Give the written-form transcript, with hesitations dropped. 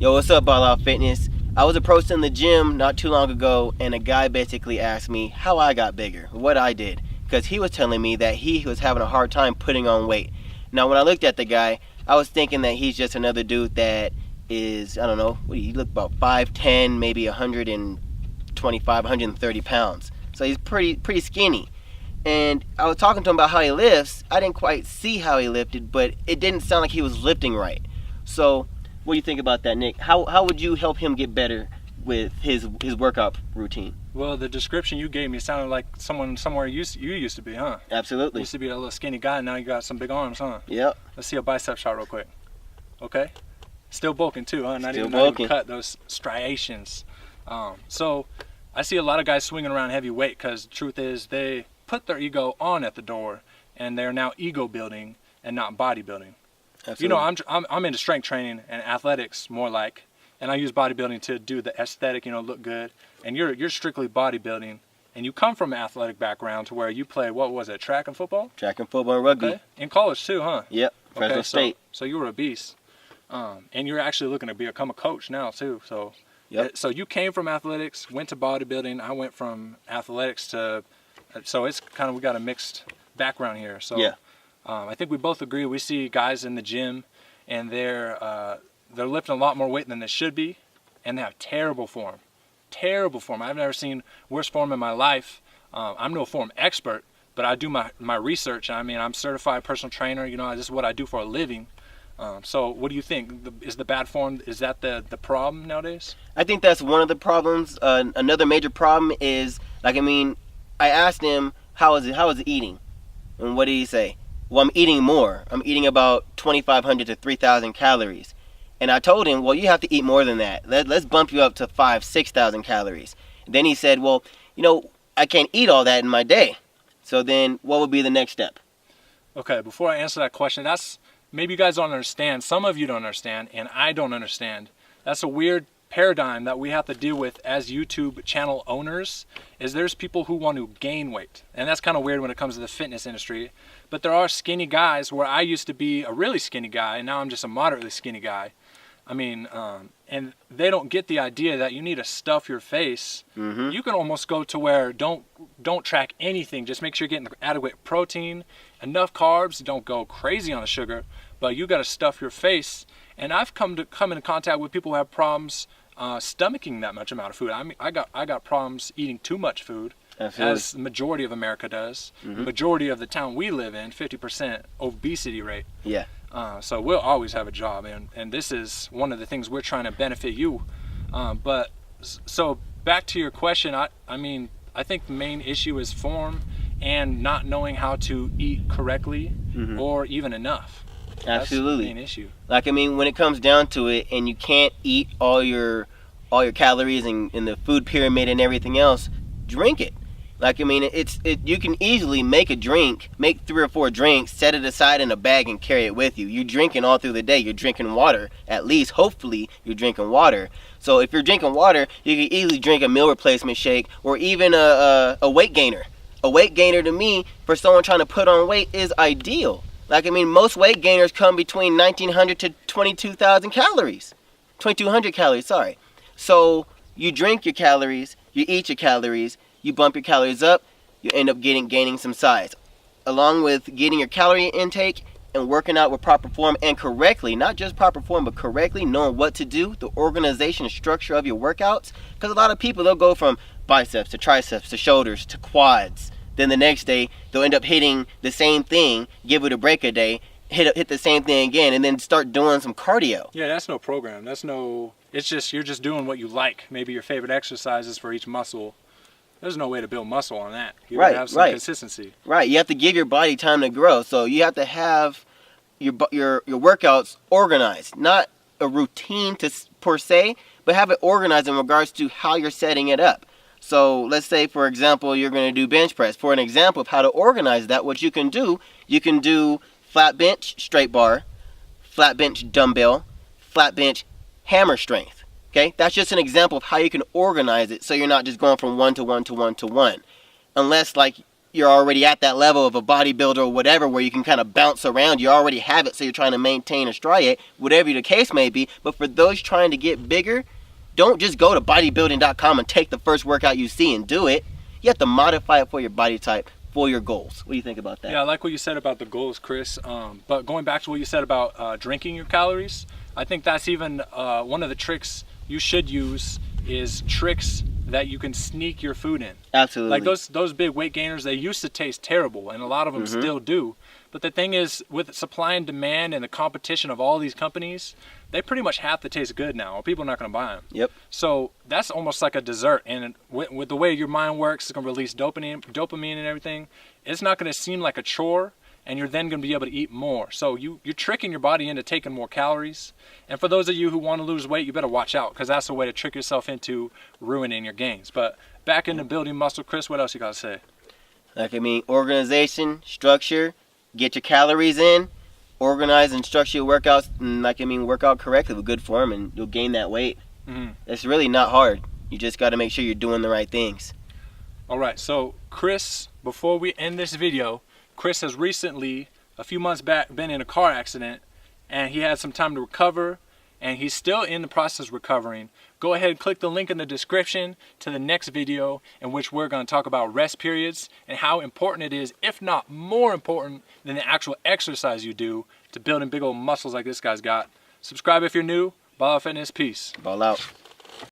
Yo, what's up, All Out Fitness? I was approached in the gym not too long ago, and a guy basically asked me how I got bigger, what I did, because he was telling me that he was having a hard time putting on weight. Now, when I looked at the guy, I was thinking that he's just another dude that is, I don't know, he looked about 5'10", maybe 125, 130 pounds. So he's pretty skinny. And I was talking to him about how he lifts. I didn't quite see how he lifted, but it didn't sound like he was lifting right. So what do you think about that, Nick? How would you help him get better with his workout routine? Well, the description you gave me sounded like someone somewhere you used to be, huh? Absolutely. You used to be a little skinny guy, and now you got some big arms, huh? Yep. Let's see a bicep shot real quick. Okay. Still bulking too, huh? Not even cut those striations. So I see a lot of guys swinging around heavy weight because the truth is they put their ego on at the door, and they're now ego building and not bodybuilding. Absolutely. You know, I'm into strength training and athletics more like, and I use bodybuilding to do the aesthetic, look good. And you're strictly bodybuilding, and you come from an athletic background to where you play, what was it, track and football? Track and football and rugby. Okay. In college too, huh? Yep, Fresno State. So you were a beast. And you're actually looking to become a coach now too. So, yep. So you came from athletics, went to bodybuilding. I went from athletics to, so it's kind of, we got a mixed background here. So yeah. I think we both agree. We see guys in the gym, and they're lifting a lot more weight than they should be, and they have terrible form. Terrible form. I've never seen worse form in my life. I'm no form expert, but I do my research. I mean, I'm certified personal trainer. This is what I do for a living. So what do you think? Is the bad form, is that the problem nowadays? I think that's one of the problems. Another major problem is, I asked him, how is it eating? And what did he say? Well, I'm eating more. I'm eating about 2,500 to 3,000 calories. And I told him, well, you have to eat more than that. Let's bump you up to 5,000, 6,000 calories. Then he said, well, I can't eat all that in my day. So then what would be the next step? Okay, before I answer that question, maybe you guys don't understand. Some of you don't understand, and I don't understand. That's a weird paradigm that we have to deal with as YouTube channel owners, is there's people who want to gain weight. And that's kind of weird when it comes to the fitness industry. But there are skinny guys where I used to be a really skinny guy, and now I'm just a moderately skinny guy. And they don't get the idea that you need to stuff your face. Mm-hmm. You can almost go to where don't track anything. Just make sure you're getting adequate protein, enough carbs. Don't go crazy on the sugar, but you got to stuff your face. And I've come into contact with people who have problems stomaching that much amount of food. I got problems eating too much food. Absolutely. As the majority of America does. Mm-hmm. The majority of the town we live in, 50% obesity rate. Yeah. So we'll always have a job, and this is one of the things we're trying to benefit you. But so back to your question, I think the main issue is form and not knowing how to eat correctly, mm-hmm. or even enough. Absolutely. That's the main issue. When it comes down to it, and you can't eat all your calories and the food pyramid and everything else, drink it. You can easily make 3 or 4 drinks, set it aside in a bag and carry it with you. You're drinking all through the day. You're drinking water. At least, hopefully, you're drinking water. So if you're drinking water, you can easily drink a meal replacement shake or even a weight gainer. A weight gainer, to me, for someone trying to put on weight, is ideal. Most weight gainers come between 1,900 to 22,000 calories. 2,200 calories, sorry. So you drink your calories, you eat your calories, you bump your calories up, you end up gaining some size. Along with getting your calorie intake and working out with proper form and correctly, not just proper form, but correctly knowing what to do, the organization and structure of your workouts. Because a lot of people, they'll go from biceps to triceps to shoulders to quads. Then the next day, they'll end up hitting the same thing, give it a break a day, hit the same thing again, and then start doing some cardio. Yeah, that's no program. It's just, you're just doing what you like. Maybe your favorite exercises for each muscle. There's no way to build muscle on that. You gotta have some consistency. Right. You have to give your body time to grow. So you have to have your workouts organized, not a routine per se, but have it organized in regards to how you're setting it up. So let's say, for example, you're going to do bench press. For an example of how to organize that, what you can do flat bench, straight bar, flat bench, dumbbell, flat bench, hammer strength. Okay, that's just an example of how you can organize it so you're not just going from one to one to one to one. Unless, like you're already at that level of a bodybuilder or whatever where you can kind of bounce around. You already have it, so you're trying to maintain or striate, whatever the case may be. But for those trying to get bigger, don't just go to bodybuilding.com and take the first workout you see and do it. You have to modify it for your body type, for your goals. What do you think about that? Yeah, I like what you said about the goals, Chris. But going back to what you said about drinking your calories, I think that's even one of the tricks you should use is tricks that you can sneak your food in. Absolutely. Like those big weight gainers, they used to taste terrible, and a lot of them still do. But the thing is, with supply and demand and the competition of all these companies, they pretty much have to taste good now, or people are not going to buy them. Yep. So that's almost like a dessert, and with the way your mind works, it's going to release dopamine and everything. It's not going to seem like a chore, and you're then going to be able to eat more. So you're tricking your body into taking more calories. And for those of you who want to lose weight, you better watch out, because that's a way to trick yourself into ruining your gains. But back into building muscle, Chris, what else you got to say? Like, I mean, organization, structure, get your calories in, organize and structure your workouts, and like, I mean, work out correctly with good form, and you'll gain that weight. It's really not hard. You just got to make sure you're doing the right things. All right, so Chris, before we end this video, Chris has recently, a few months back, been in a car accident, and he had some time to recover, and he's still in the process of recovering. Go ahead and click the link in the description to the next video, in which we're going to talk about rest periods and how important it is, if not more important than the actual exercise you do, to building big old muscles like this guy's got. Subscribe if you're new. Ball Out Fitness, peace. Ball out.